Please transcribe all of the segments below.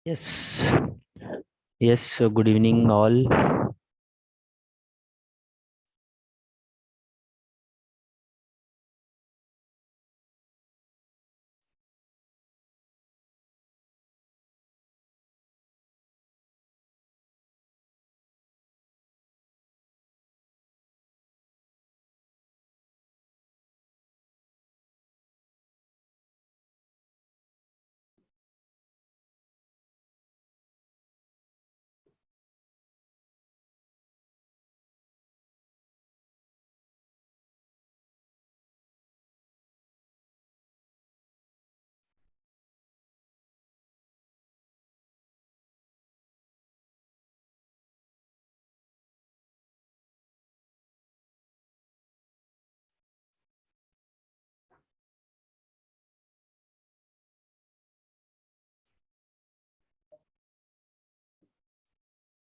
Yes. Yes. So good evening, all.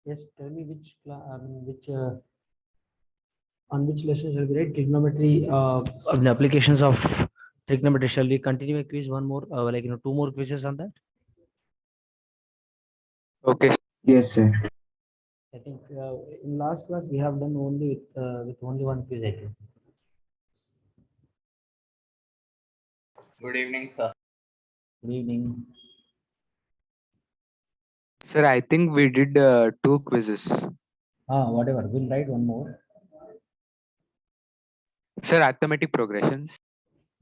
Yes. Tell me which on which lesson shall we write trigonometry? The applications of trigonometry. Shall we continue a quiz? One more, two more quizzes on that. Okay. Yes, sir. I think in last class we have done only with only one quiz. I think. Good evening, sir. Good evening. Sir, I think we did 2 quizzes. Whatever. We'll write one more. Sir, arithmetic progressions.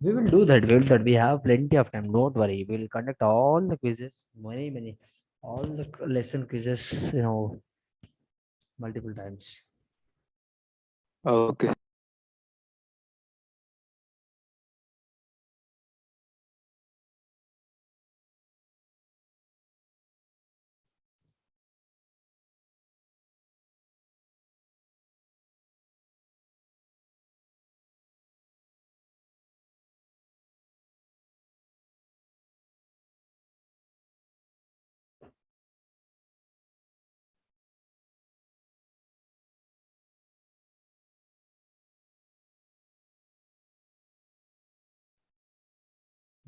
We will do that. We will do that. We have plenty of time. Don't worry. We will conduct all the quizzes, many, all the lesson quizzes. Multiple times. Okay.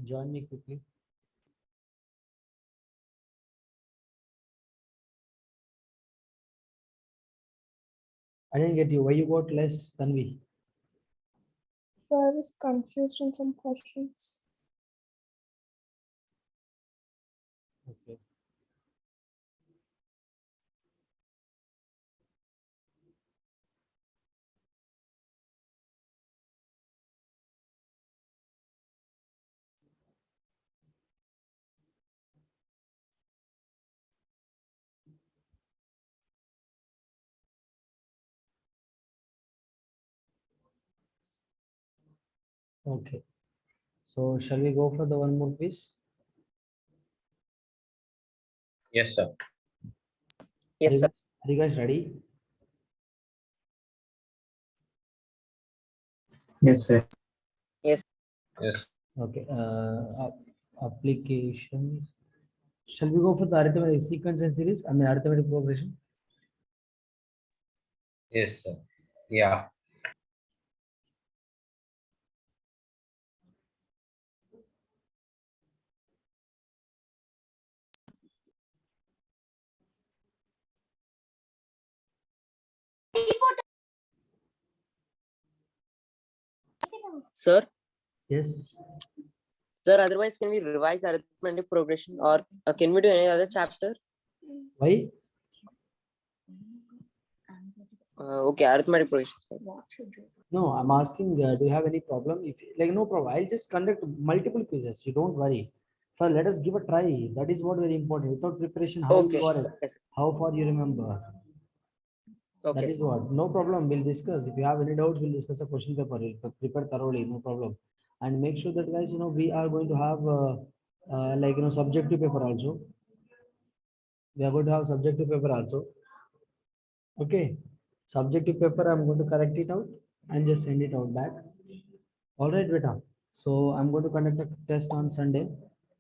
Join me quickly. I didn't get you. Why you got less than we? So I was confused on some questions. Okay. Okay. So shall we go for the one more quiz? Yes, sir. Yes, sir. Are you guys ready? Yes, sir. Yes. Okay. Applications. Shall we go for the arithmetic sequence and series? I mean arithmetic progression. Yes, sir. Yeah. Sir, Yes. sir, otherwise can we revise arithmetic progression or can we do any other chapter? Why? Okay, arithmetic progression. No, I'm asking, do you have any problem? If no problem, I'll just conduct multiple quizzes. You don't worry. For let us give a try. That is what very important. Without preparation, how Okay. you are, Yes. how far you remember. Okay. That is what. No problem. We'll discuss. If you have any doubts, we'll discuss a question paper. We'll prepare thoroughly. No problem. And make sure that guys, we are going to have subjective paper also. We are going to have subjective paper also. Okay. Subjective paper, I'm going to correct it out and just send it out back. All right, beta. So I'm going to conduct a test on Sunday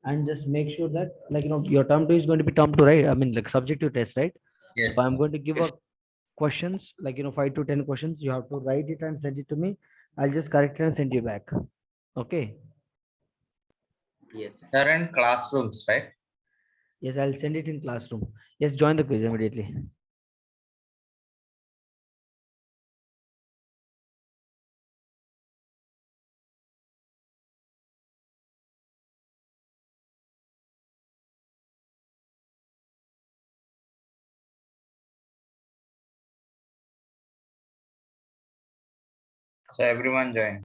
and just make sure that your term 2 is going to be term 2, right? I mean subjective test, right? Yes. So I'm going to give Yes. a questions 5 to 10 questions. You have to write it and send it to me. I'll just correct it and send you back. Okay. Yes. They're in classrooms, right? Yes, I'll send it in classroom. Yes, join the quiz immediately. So everyone join.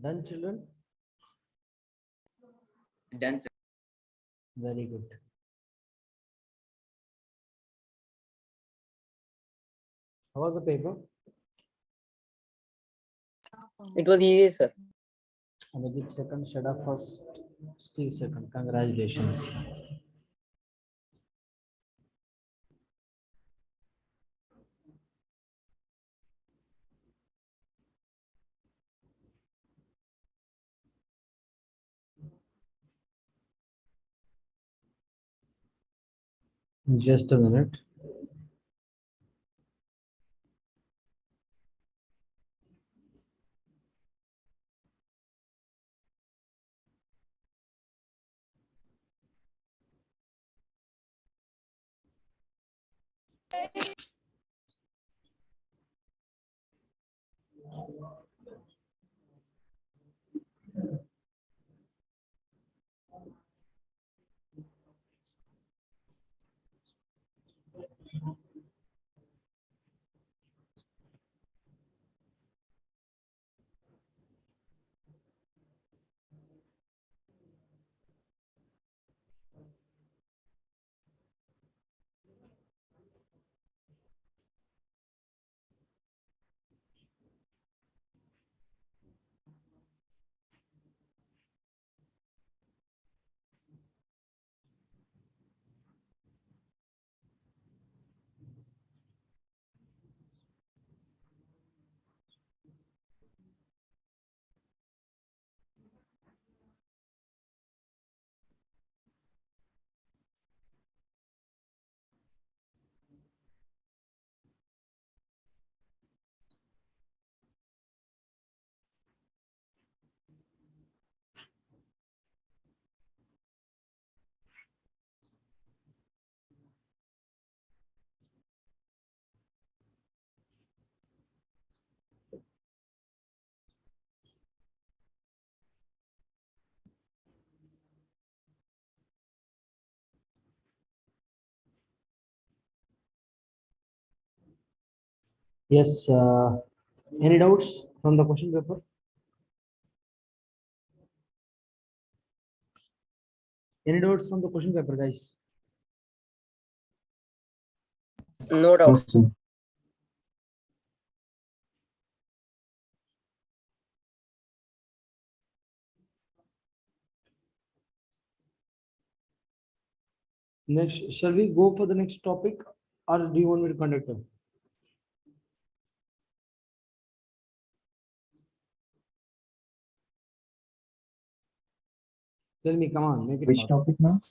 Done, children? Done, sir. Very good. How was the paper? It was easy, sir. Abhijit second, Shada first, Steve second. Congratulations. Just a minute. Yes, any doubts from the question paper? Any doubts from the question paper, guys? No doubt. Next, shall we go for the next topic, or do you want me to conduct it? Tell me, come on, make it Which fast. topic now?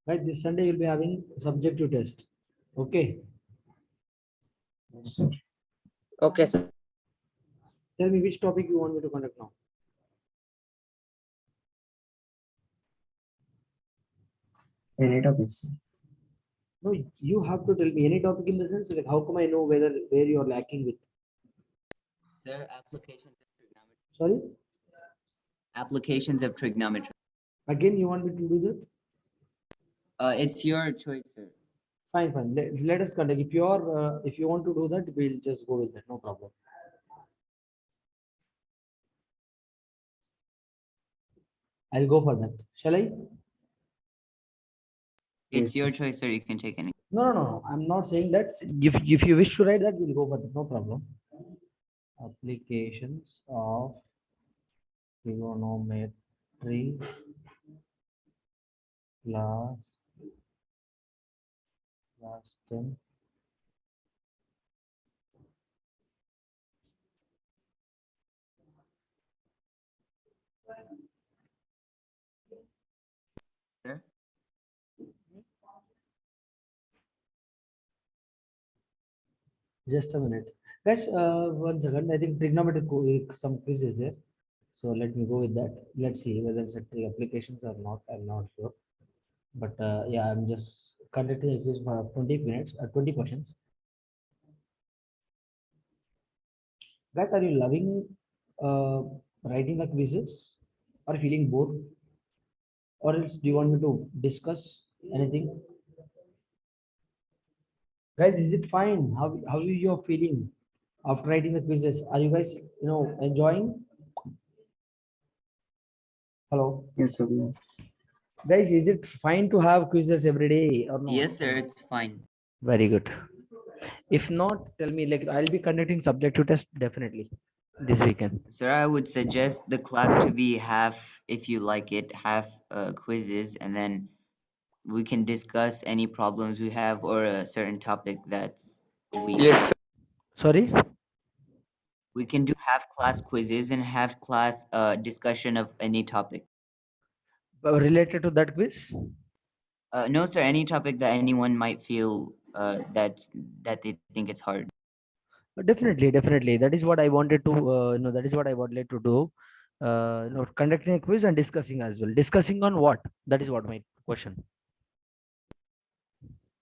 Right, this Sunday you'll be having subjective test. Okay, Sir. Okay, sir. tell me which topic you want me to conduct now. Any topic, sir. No, you have to tell me any topic in the sense, like, how come I know where you are lacking with? Sir, applications of trigonometry. Sorry, Applications of trigonometry. again, you want me to do that? It's your choice, sir. Fine, fine. Let us conduct. If you want to do that, we'll just go with that. No problem. I'll go for that. Shall I? It's Yes, your choice, sir. You can take any. No, no, no. I'm not saying that. If you wish to write that, we'll go for that. No problem. Applications of trigonometry class 10. Sir? Just a minute. Guys, 1 second. I think trigonometry some quiz is there. So let me go with that. Let's see whether it's a applications or not. I'm not sure. But yeah, I'm just conducting a quiz for 20 minutes, 20 questions. Guys, are you loving writing the quizzes or feeling bored? Or else do you want me to discuss anything? Guys, is it fine? How are you feeling after writing the quizzes? Are you guys enjoying Hello. Yes, sir. Yeah. Guys, is it fine to have quizzes every day or not? Yes, sir, it's fine. Very good. If not, tell me, like, I'll be conducting subjective test definitely this weekend. Sir, I would suggest the class to be half, if you like it, half quizzes, and then we can discuss any problems we have or a certain topic that's weak. Yes, sir. Sorry? We can do half class quizzes and half class discussion of any topic. Related to that quiz? No, sir, any topic that anyone might feel that they think it's hard. Definitely, definitely. That is what I wanted to, that is what I wanted to do. Conducting a quiz and discussing as well. Discussing on what? That is what my question.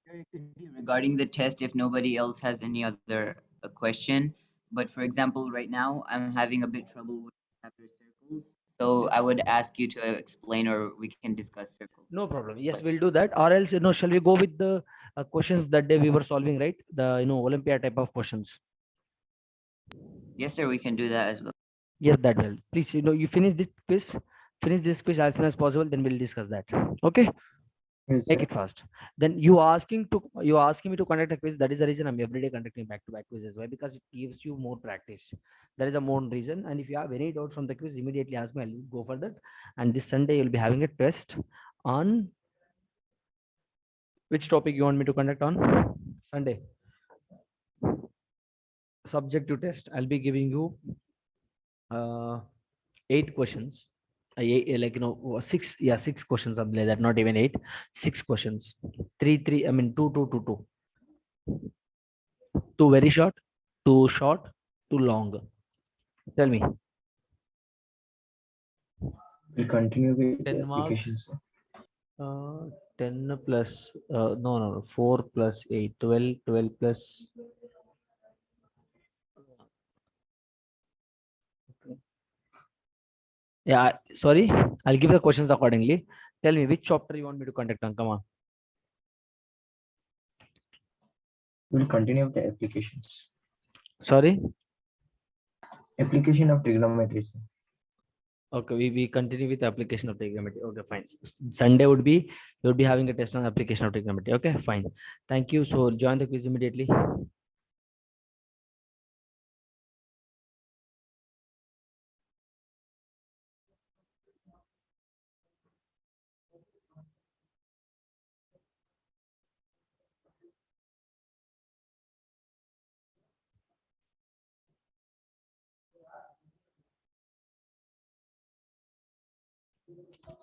Sir, it could be regarding the test if nobody else has any other question. But for example, right now I'm having a bit trouble with chapter circles. So I would ask you to explain or we can discuss circles. No problem. Yes, we'll do that. Or else, shall we go with the questions that day we were solving, right? The, Olympia type of questions. Yes, sir, we can do that as well. Yes, that will. Please, you finish this quiz as soon as possible, then we'll discuss that. Okay? Yes, Make sir. it fast. Then you asking me to conduct a quiz. That is the reason I'm every day conducting back-to-back quizzes. Why? Because it gives you more practice. That is a more reason. And if you have any doubt from the quiz, immediately ask me. I'll go for that. And this Sunday you'll be having a test on which topic you want me to conduct on Sunday. Subjective test. I'll be giving you 8 questions. Six questions, something like that. Not even 8, 6 questions. 3, I mean, 2. Too very short, too short, too long. Tell me. We continue with the 10 marks. application, sir. 10 plus, no, 4 plus 8, 12, 12 plus. Yeah, sorry. I'll give the questions accordingly. Tell me which chapter you want me to conduct on. Come on. We'll continue with the applications. Sorry. Application of trigonometry, sir. Okay, we continue with the application of trigonometry. Okay, fine. Sunday would be, you'll be having a test on application of trigonometry. Okay, fine. Thank you. So join the quiz immediately.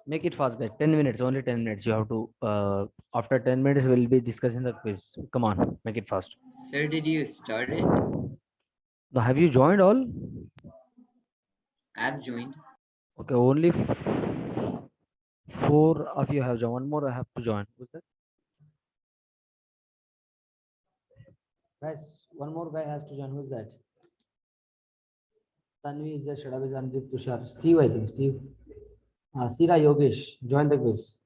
Make it fast, guys. 10 minutes, only 10 minutes. You have to, after 10 minutes, we'll be discussing the quiz. Come on, make it fast. Sir, did you start it? Now, have you joined all? I've joined. Okay, only 4 of you have joined. One more I have to join. Who's that? Guys, one more guy has to join. Who's that? Tanvi is there, Shadav is Anjit, Tushar. Steve, I think. Steve. Sira Yogesh, join the quiz.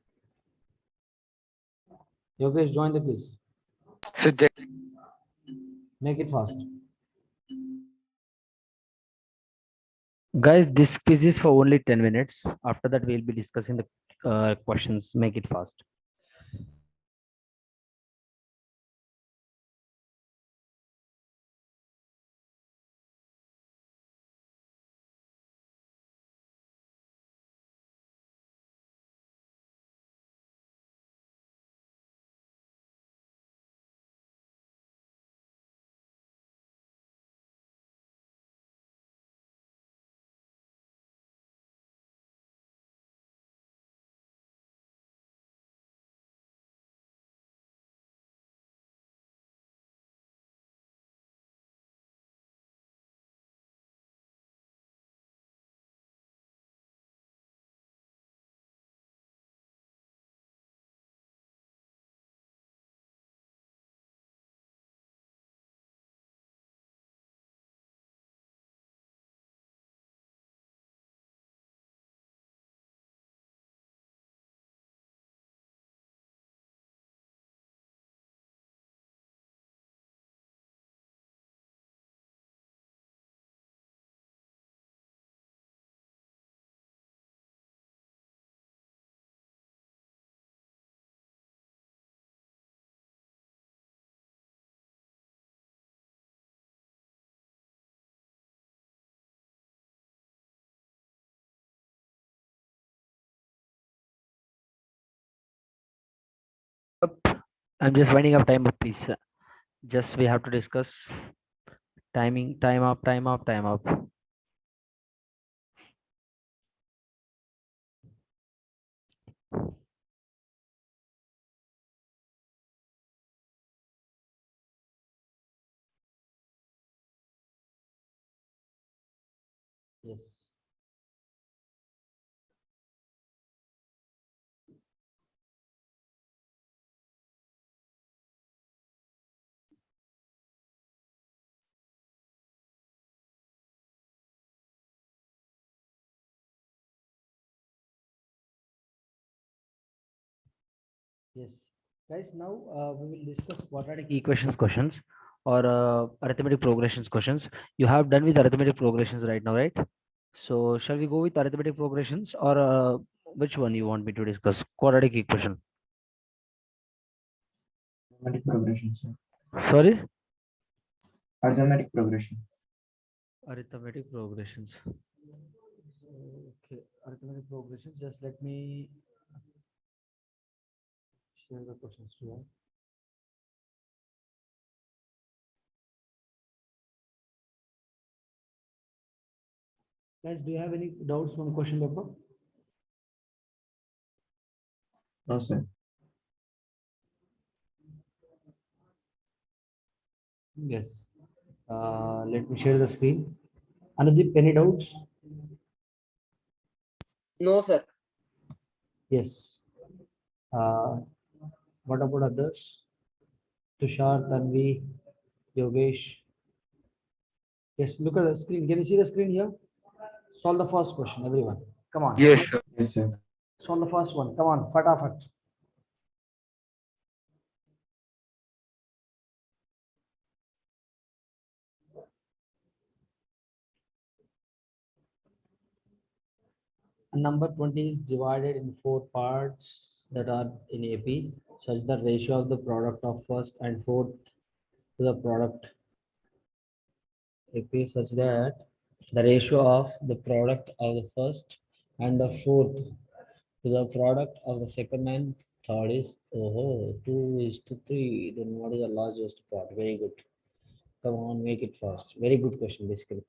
Yogesh, join the quiz. So Make it fast. Guys, this quiz is for only 10 minutes. After that, we'll be discussing the questions. Make it fast. I'm just winding up time up, please. Just we have to discuss timing, time up, time up, time up. Yes. Yes, guys. Now we will discuss quadratic equations questions or arithmetic progressions questions. You have done with arithmetic progressions right now, right? So shall we go with arithmetic progressions or which one you want me to discuss? Quadratic equation. Arithmetic progression, sir. Sorry, Arithmetic progression. arithmetic progressions. Okay, arithmetic progressions. Just let me share the questions to you. Guys, do you have any doubts from question paper? No, sir. Yes. Let me share the screen. Anudip, any doubts? No, sir. Yes. What about others? Tushar, Tanvi, Yogesh. Yes, look at the screen. Can you see the screen here? Solve the first question, everyone. Come on. Yes, sir. Yes, sir. Solve the first one. Come on, fatafat. A number 20 is divided in 4 parts that are in AP, such that ratio of the product of first and fourth to the product AP such that the ratio of the product of the first and the fourth to the product of the second and third is 2:3. Then what is the largest part? Very good. Come on, make it fast. Very good question, basically.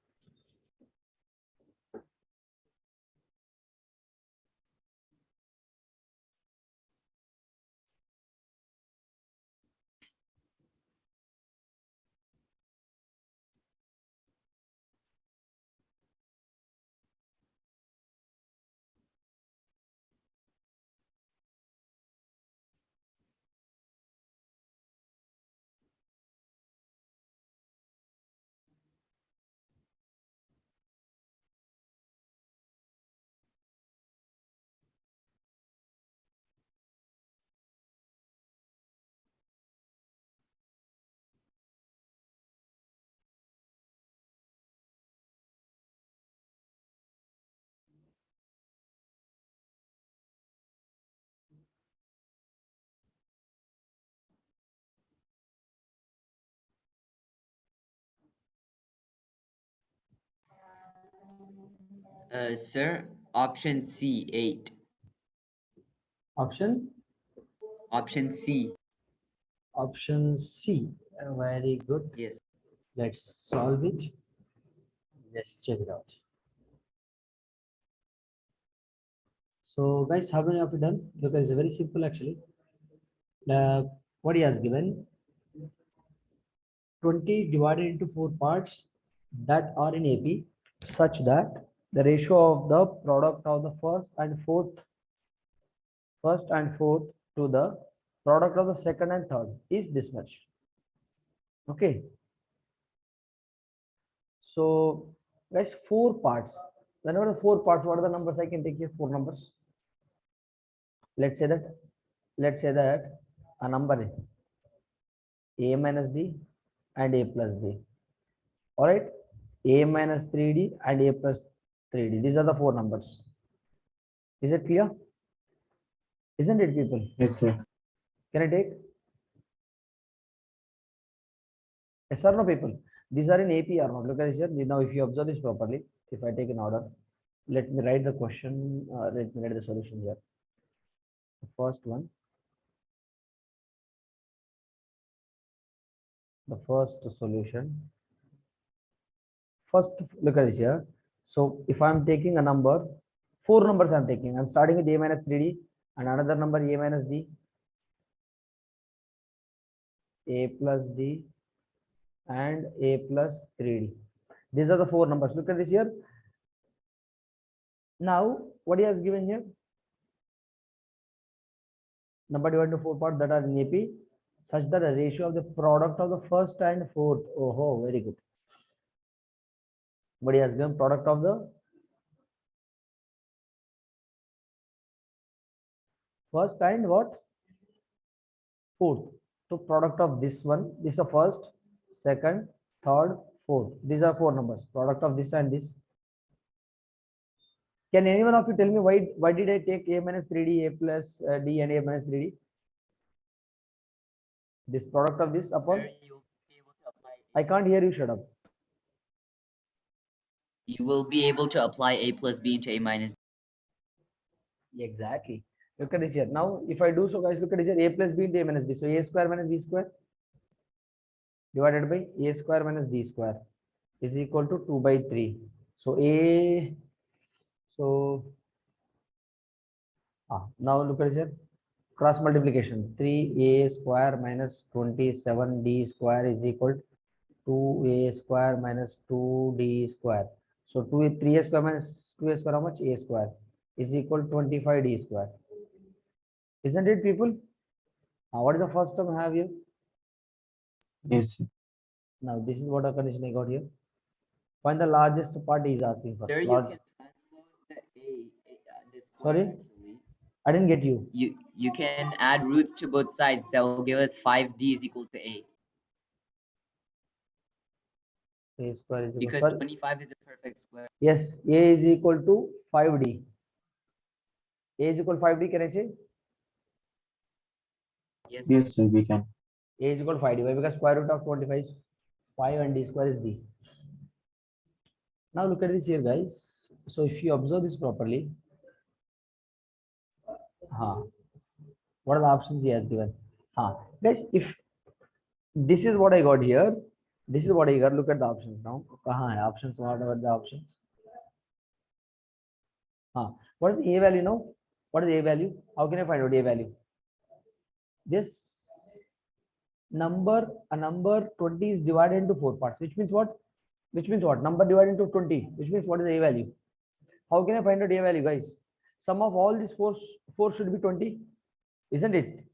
Sir, option C, 8. Option Option C, option C. Very good. yes. Let's solve it. Let's check it out. So guys, how many have you done? Because it's very simple actually. What he has given 20 divided into 4 parts that are in AP such that the ratio of the product of the first and fourth to the product of the second and third is this much. Okay. So guys, 4 parts. Whenever the 4 parts, what are the numbers I can take here? 4 numbers. Let's say that a number is a minus d and a plus d. All right, a minus 3d and a plus 3d. These are the 4 numbers. Is it clear? Isn't it, people? Yes, sir. Can I take? Yes or no, people? These are in AP or not? Look at this here. Now, if you observe this properly, if I take an order, let me write the question. Let me write the solution here. The first one. the first solution. First, look at this here. So if I'm taking a number, four numbers I'm taking. I'm starting with a minus 3d and another number a minus d, a plus d, and a plus 3d. These are the four numbers. Look at this here. Now, what he has given here? Number divided into four parts that are in AP, such that the ratio of the product of the first and fourth. Oh, very good. What he has given? Product of the first and what? Fourth. So product of this one, this is the first, second, third, fourth. These are four numbers. Product of this and this. Can anyone of you tell me why did I take a minus 3d, a plus d, and a minus 3d? This product of this upon. Sir, you'll be able to apply I can't hear you. Shut up. you will be able to apply a plus b into a minus b. Exactly. Look at this here. Now, if I do so, guys, look at this here. A plus b into a minus b. So a square minus b square divided by a square minus b square is equal to 2 by 3. So now look at this here. Cross multiplication. 3a square minus 27d square is equal to 2a square minus 2d square. So 3a square minus 2a square, how much? A square is equal to 25d square. Isn't it, people? What is the first term I have here? Yes, sir. Now this is what a condition I got here. Find the largest part he is asking for. Sir, you Large- can transpose the this Sorry? one actually. I didn't get you. You can add roots to both sides. That will give us 5d is equal to a. A square is equal. Because Sorry. 25 is a perfect square. Yes, a is equal to 5d. A is equal to 5d. Can I say? Yes. Yes, sir, we can. A is equal to 5d. Why? Because square root of 25 is 5 and d square is d. Now look at this here, guys. So if you observe this properly, what are the options he has given? Guys, if this is what I got here, this is what I got. Look at the options now. Options? What are the options? What is a value now? What is a value? How can I find out a value? This number, a number 20 is divided into four parts, which means what? Number divided into 20, which means what is a value? How can I find out a value, guys? Sum of all these four should be 20, isn't it?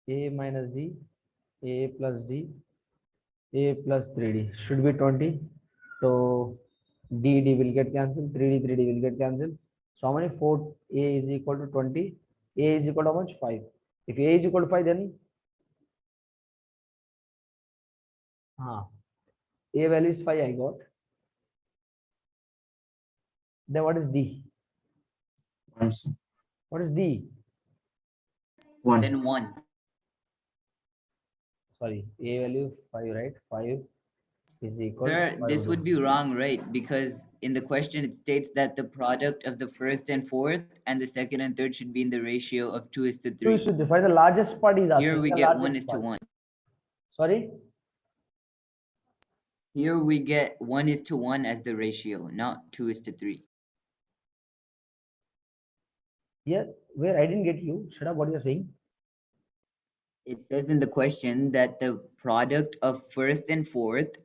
A minus d, a plus d, a plus 3d should be 20. So d will get cancelled, 3d will get cancelled. So how many? 4. A is equal to 20. A is equal to how much? 5. If a is equal to 5, then a value is 5 I got. Then what is d? 1, sir. What is d? 1. Then 1. Sorry, a value 5, right? 5 is equal to Sir, 5 this d. would be wrong, right? Because in the question it states that the product of the first and fourth and the second and third should be in the ratio of 2 is to 2 is 3. to 3. Find the largest part is asking. Here we the get largest 1 is to part. 1. Sorry? Here we get 1 is to 1 as the ratio, not 2 is to 3. Here, where I didn't get you. Shut up, what you're saying? It says in the question that the product of first and fourth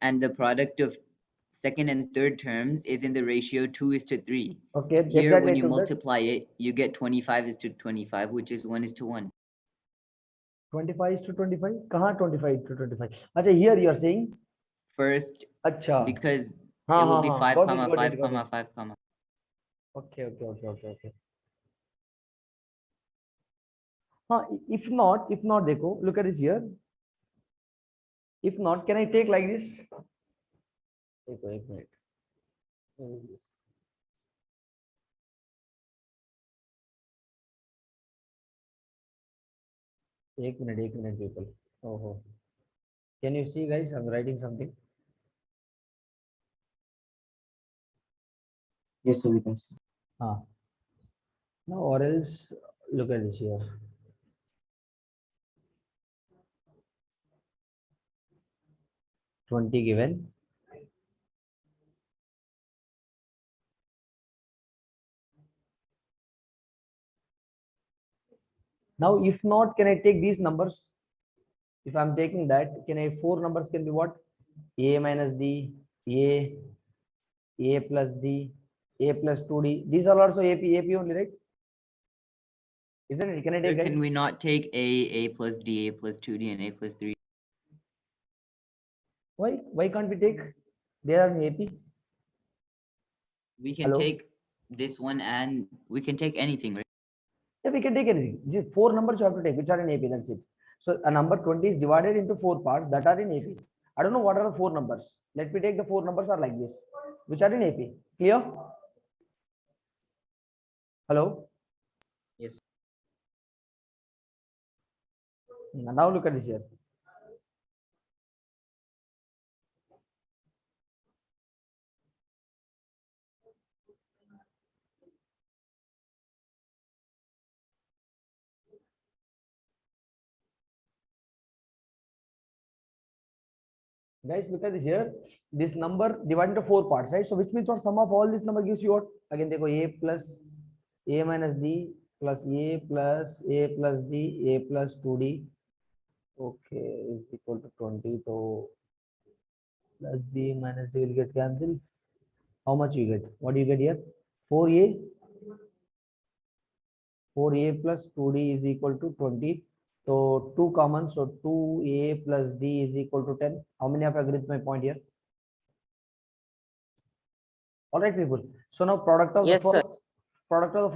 and the product of second and third terms is in the ratio 2 is to 3. Okay, Here, exactly. when I you told that. multiply it, you get 25 is to 25, which is 1 is to 1. 25 is to 25? Kahan 25 to 25? Acha, here you are saying? First, Acha. because it will be 5, Got comma, it, got 5, it, got comma, it. 5, comma. Okay. If not, देखो, look at this here. If not, can I take like this? देखो, एक minute. एक minute, people. Oh. Can you see, guys? I'm writing something. Yes, sir, we can see. Now, or else, look at this here. 20 given. Now, if not, can I take these numbers? If I'm taking that, can I, 4 numbers can be what? A minus D, A plus D, A plus 2D. These are also AP only, right? Isn't it? Can I Sir, take, guys? can we not take A plus D, A plus 2D, and A plus 3? Why? Why can't we take? They are in AP. We can Hello? take this one and we can take anything, right? Yeah, we can take anything. Just 4 numbers you have to take, which are in AP. That's it. So a number 20 is divided into 4 parts that are in AP. I don't know what are the 4 numbers. Let me take the 4 numbers are like this, which are in AP. Clear? Hello? Yes. Now look at this here. Guys, look at this here. This number divided into 4 parts, right? So which means what, sum of all this number gives you what? Again, देखो A plus A minus D plus A plus D, A plus 2D. Okay, is equal to 20. So plus D minus D will get cancelled. How much you get? What do you get here? 4A. 4A plus 2D is equal to 20. So 2 common. So 2A plus D is equal to 10. How many of you agree with my point here? All right, people. So now product of Yes, the sir.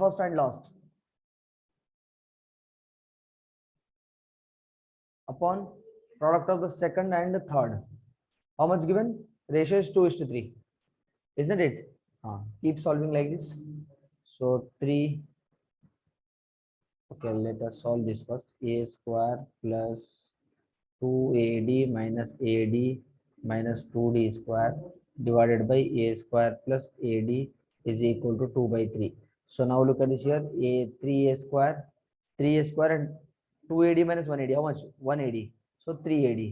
first and last upon product of the second and the third. How much given? Ratio is 2:3, isn't it? Keep solving like this. So 3. Okay, let us solve this first. A square plus 2AD minus AD minus 2D square divided by A square plus AD is equal to 2/3. So now look at this here. 3A square and 2AD minus 1AD. How much? 1AD. So 3AD.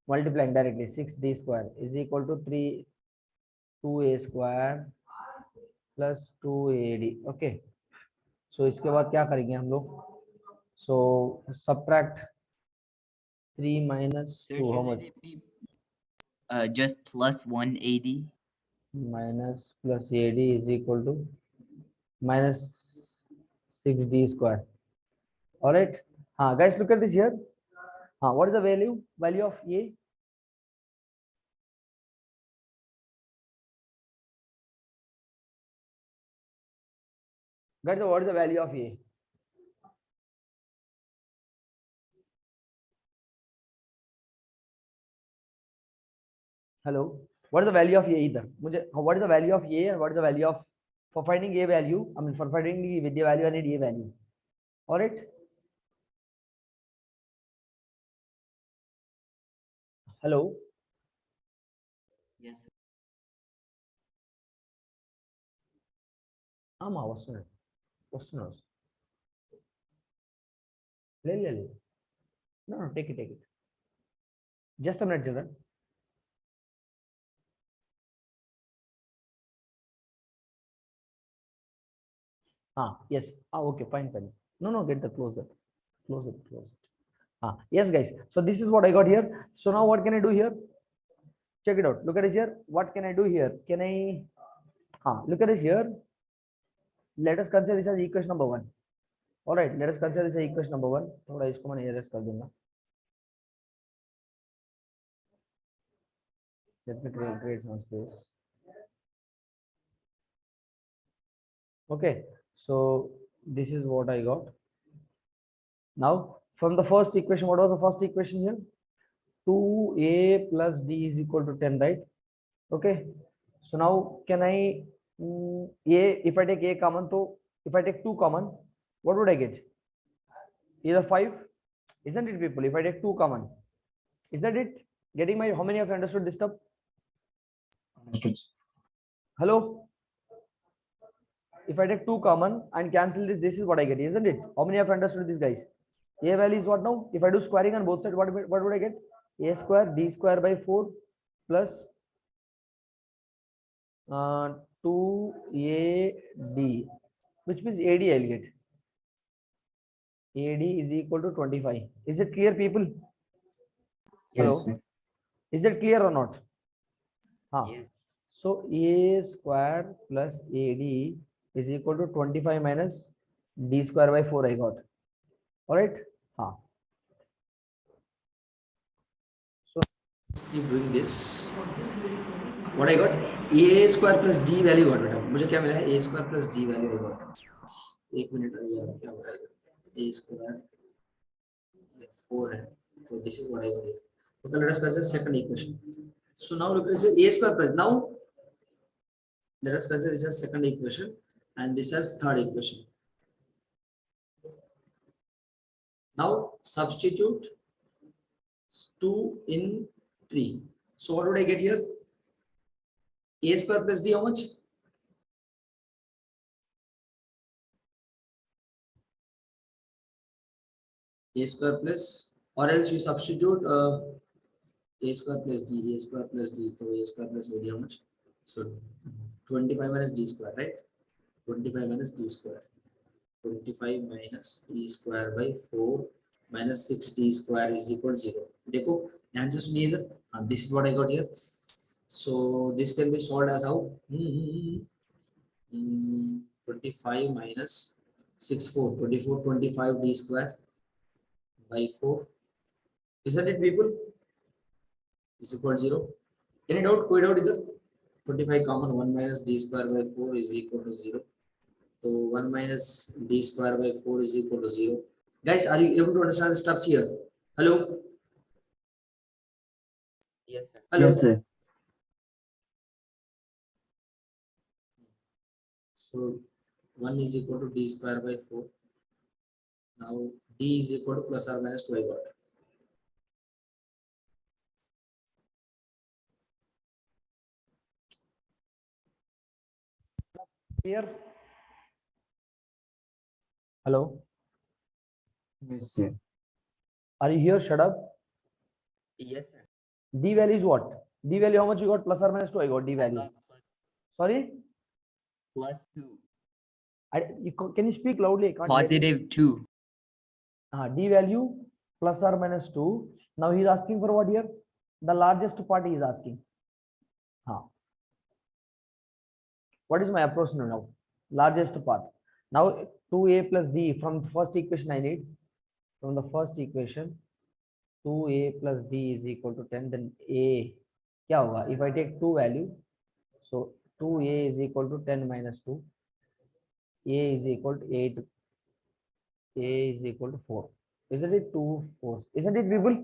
Multiplying directly, 6D square is equal to 2A square plus 2AD. Okay. So इसके बाद क्या करेंगे हम लोग? So subtract 3 minus Sir, 2. How shouldn't much? it be just plus 180? Minus plus AD is equal to minus 6D square. All right. Guys, look at this here. What is the value of A? Guys, what is the value of A? Hello. What is the value of A either? What is the value of A and what is the value of, for finding A value? I mean, for finding the Vidya value, I need A value. All right. Hello. Yes, sir. వస్తున్నారు. లేదు. No, take it. Just a minute, children. Yes. Okay, fine. No, get the close it. Yes, guys. So this is what I got here. So now what can I do here? Check it out. Look at this here. What can I do here? Can I? Look at this here. Let us consider this as equation number 1. All right. Let us consider this as equation number 1. थोड़ा इसको मैं erase कर दूंगा. Let me create some space. Okay. So this is what I got. Now from the first equation, what was the first equation here? 2A plus D is equal to 10, right? Okay. So now can I if I take A common, so if I take 2 common, what would I get? Either 5, isn't it, people? If I take 2 common, is that it? Getting my, how many of you understood this stuff? Understood. Hello. If I take 2 common and cancel this is what I get, isn't it? How many of you understood this, guys? A value is what now? If I do squaring on both sides, what would I get? A square D square by 4 plus 2AD, which means AD I'll get. AD is equal to 25. Is it clear, people? Hello? Yes, sir. Is it clear or not? Yes. So A square plus AD is equal to 25 minus D square by 4 I got. All right. So keep doing this. What I got? A square plus D value got बेटा. मुझे क्या मिला है? A square plus D value I got. एक minute यार क्या हो रहा है? A square 4 है. So this is what I got. Okay, let us consider second equation. So now look at this A square plus now. Let us consider this as second equation and this as third equation. Now substitute 2 in 3. So what would I get here? A square plus D how much? A square plus, or else you substitute A square plus D, A square plus D, so A square plus AD how much? So 25 minus D square, right? 25 minus D square. 25 minus D square by 4 minus 6D square is equal to 0. देखो ध्यान से सुनिए इधर. This is what I got here. So this can be solved as how? 25 minus 6, 4, 24, 25 D square by 4. Isn't it, people? Is equal to 0. Any doubt? कोई doubt इधर? 25 common, 1 minus D square by 4 is equal to 0. So 1 minus D square by 4 is equal to 0. Guys, are you able to understand the steps here? Hello? Yes, sir. Hello? Yes, sir. So 1 is equal to D square by 4. Now D is equal to plus or minus 2 I got. Clear? Hello? Yes, sir. Are you here? Shut up. Yes, sir. D value is what? D value how much you got? Plus or minus 2 I got D I value. got Sorry? plus 2. Can you speak loudly? I can't hear you. Positive 2. D value plus or minus 2. Now he is asking for what here? The largest part he is asking. What is my approach now? Largest part. Now 2A plus D from first equation I need. From the first equation 2A plus D is equal to 10. Then A क्या होगा? If I take 2 value, so 2A is equal to 10 minus 2. A is equal to 8. A is equal to 4. Isn't it 2, 4? Isn't it, people?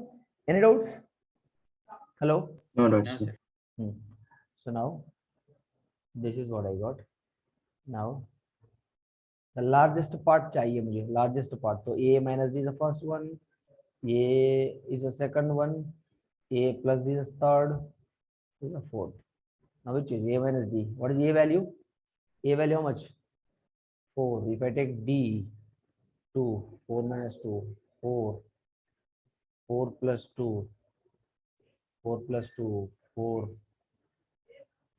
Any doubts? Hello? No doubt, No, sir. sir. So now this is what I got. Now the largest part चाहिए मुझे, largest part. So A minus D is the first one, A is the second one, A plus D is the third, is the fourth. Now which is A minus D? What is A value? A value how much? 4. If I take D, 2, 4 minus 2, 4, 4 plus 2, 4 plus 2, 4,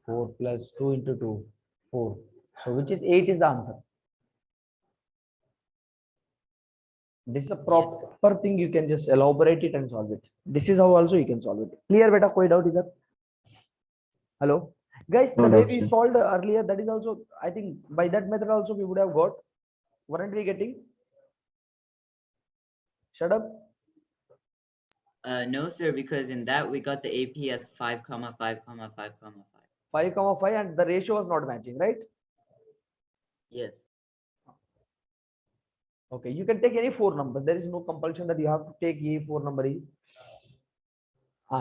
4 plus 2 into 2, 4. So which is 8 is the answer. This is a proper thing, you can just elaborate it and solve it. This is how also you can solve it. Clear beta, koi doubt either? Hello? Guys, No the way doubt, we sir. solved earlier, that is also, I think by that method also we would have got. Weren't we getting? Shut up. No, sir, because in that we got the AP as 5, 5, 5, 5. 5, 5 and the ratio was not matching, right? Yes. Okay, you can take any 4 numbers. There is no compulsion that you have to take a 4 number.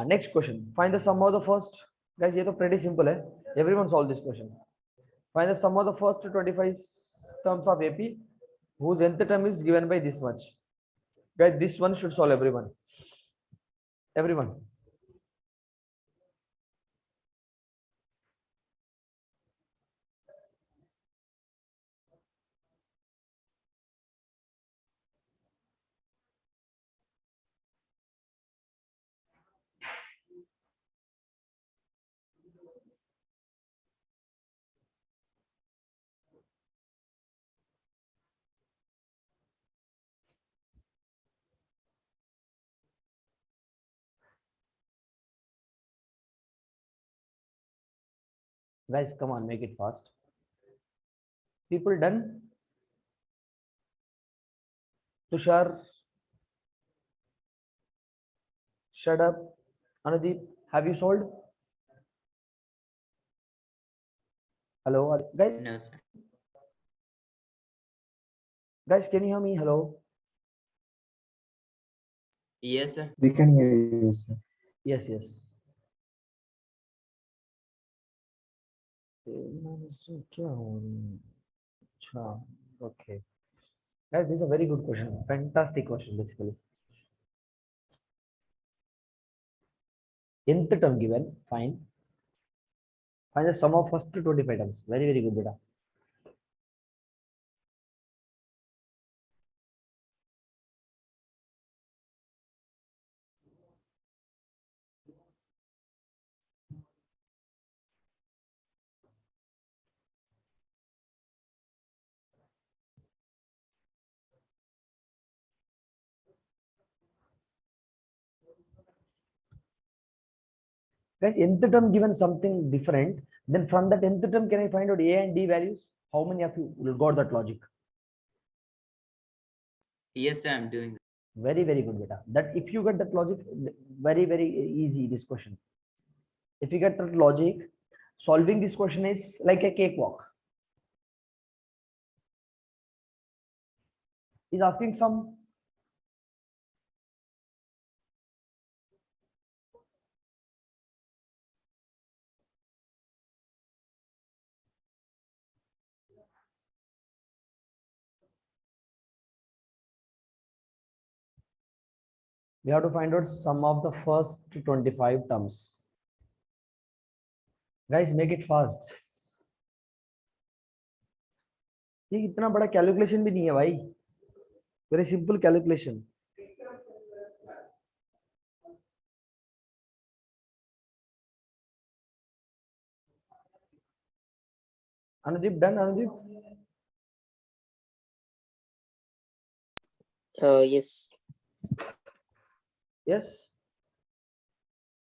Next question. Find the sum of the first. Guys, ये तो pretty simple है. Everyone solve this question. Find the sum of the first 25 terms of AP whose nth term is given by this much. Guys, this one should solve everyone. Everyone. Guys, come on, make it fast. People done? Tushar, shut up. Anudeep, have you solved? Hello, guys. No, sir. Guys, can you hear me? Hello. Yes, sir. We can hear you, sir. Yes, yes. Okay. Guys, this is a very good question. Fantastic question, basically. Nth term given, fine. Find the sum of first 25 terms. Very, very good, beta. Guys, nth term given something different. Then from that nth term, can I find out A and D values? How many of you got that logic? Yes, sir. I'm doing that. Very, very good, beta. That if you get that logic, very, very easy this question. If you get that logic, solving this question is like a cakewalk. He's asking some. We have to find out sum of the first 25 terms. Guys, make it fast. ये इतना बड़ा calculation भी नहीं है भाई. Very simple calculation. Anudeep done, Anudeep? Yes. Yes.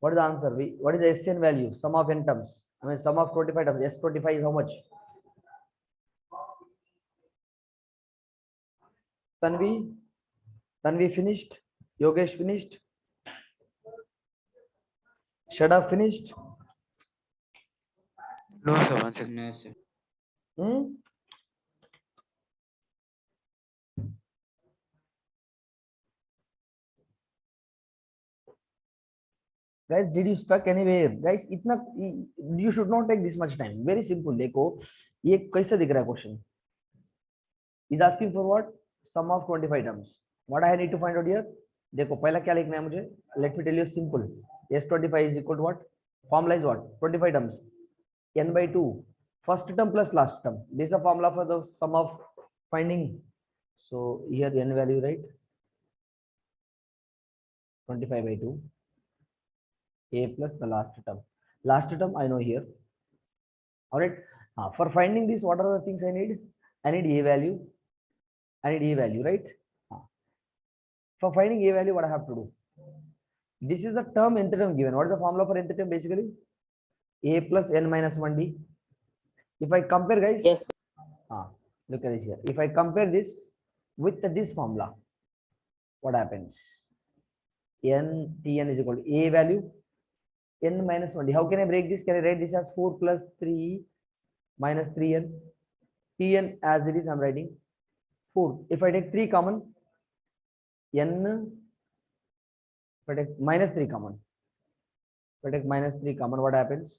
What is the answer? What is the SN value? Sum of n terms. I mean, sum of 25 terms. S25 is how much? Tanvi finished. Yogesh finished. Shada finished. No, sir. One second. No, sir. Guys, did you stuck anywhere? Guys, इतना you should not take this much time. Very simple. देखो ये कैसे दिख रहा है question? Is asking for what? Sum of 25 terms. What I need to find out here? देखो पहला क्या लिखना है मुझे? Let me tell you simple. S25 is equal to what? Formula is what? 25 terms. N by 2. First term plus last term. This is a formula for the sum of finding. So here the n value, right? 25 by 2. A plus the last term. Last term I know here. All right. For finding this, what are the things I need? I need A value. I need A value, right? For finding A value, what I have to do? This is the term nth term given. What is the formula for nth term basically? A plus n minus 1d. If I compare, guys. Yes. Look at this here. If I compare this with this formula, what happens? Tn is equal to A value n minus 1d. How can I break this? Can I write this as 4 plus 3 minus 3n? Tn as it is, I'm writing 4. If I take 3 common, n, if I take minus 3 common, if I take minus 3 common, what happens?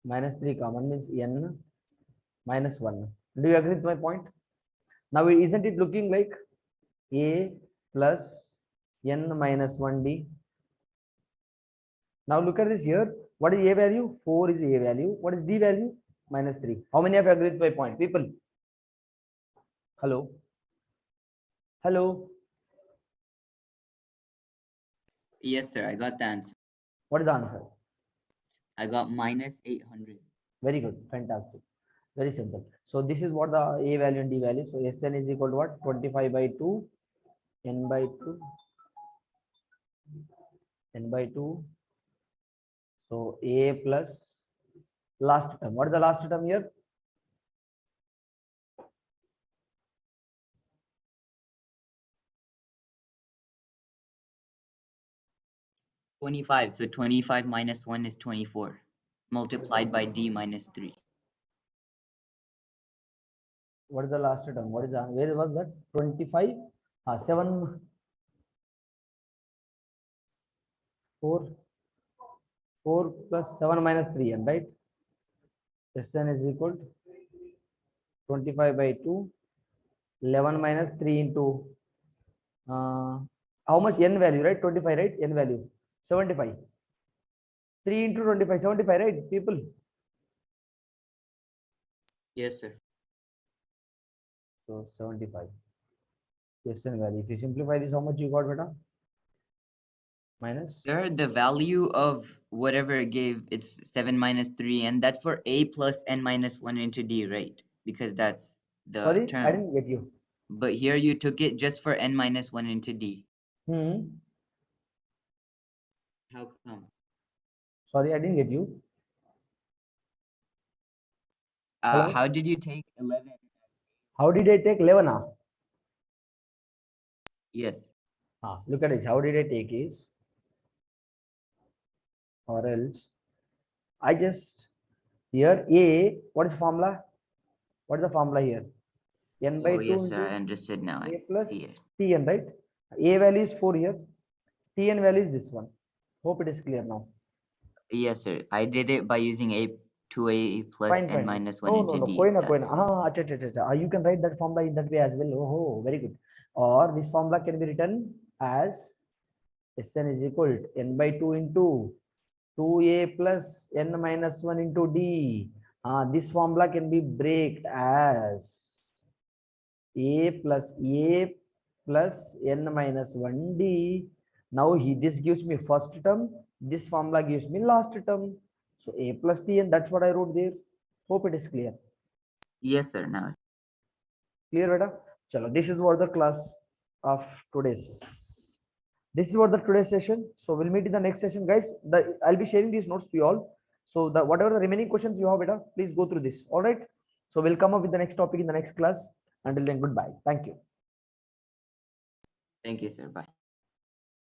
Minus 3 common means n minus 1. Do you agree with my point? Now, isn't it looking like A plus n minus 1d? Now look at this here. What is A value? 4 is A value. What is D value? Minus 3. How many of you agree with my point? People? Hello? Hello? Yes, sir. I got the answer. What is the answer? I got minus 800. Very good. Fantastic. Very simple. So this is what the A value and D value. So Sn is equal to what? 25 by 2, n by 2, n by 2. So A plus last term. What is the last term here? So 25 minus 1 is 24, multiplied by d minus 3. What is the last term? What is the, where was that? 25, 7, 4 plus 7 minus 3, and right? Sn is equal to 25 by 2, 11 minus 3 into how much n value, right? 25, right? N value 75. 3 into 25, 75, right? People. Yes, sir. So 75. Sn value. If you simplify this, how much you got, beta? Minus. Sir, the value of whatever it gave, it's 7 minus 3, and that's for a plus n minus 1 into d, right? Because that's the Sorry, I term. didn't get you. But here you took it just for n minus 1 into d. How come? Sorry, I didn't get you. Hello? How did you take 11? How did I take 11? Yes. Look at it. How did I take is, or else, I just, here A, what is the formula? What is the formula here? N by Oh, 2 yes, sir. into I understood now. A I plus see it. Tn, right? A value is 4 here. Tn value is this one. Hope it is clear now. Yes, sir. I did it by using a 2a plus Fine, n fine. minus 1 No, into no, no. d. Koina, koina. That's why. Acha, acha, acha, acha. You can write that formula in that way as well. Oh, very good. Or this formula can be written as Sn is equal to n by 2 into 2a plus n minus 1 into d. This formula can be breaked as a plus n minus 1d. Now this gives me first term. This formula gives me last term. So a plus t, and that's what I wrote there. Hope it is clear. Yes, sir. Now. Clear, beta? Chalo, this is what the class of today's. This is what the today's session. So we'll meet in the next session, guys. I'll be sharing these notes to you all. So the whatever the remaining questions you have, beta, please go through this. All right. So we'll come up with the next topic in the next class. Until then, goodbye. Thank you. Thank you, sir. Bye.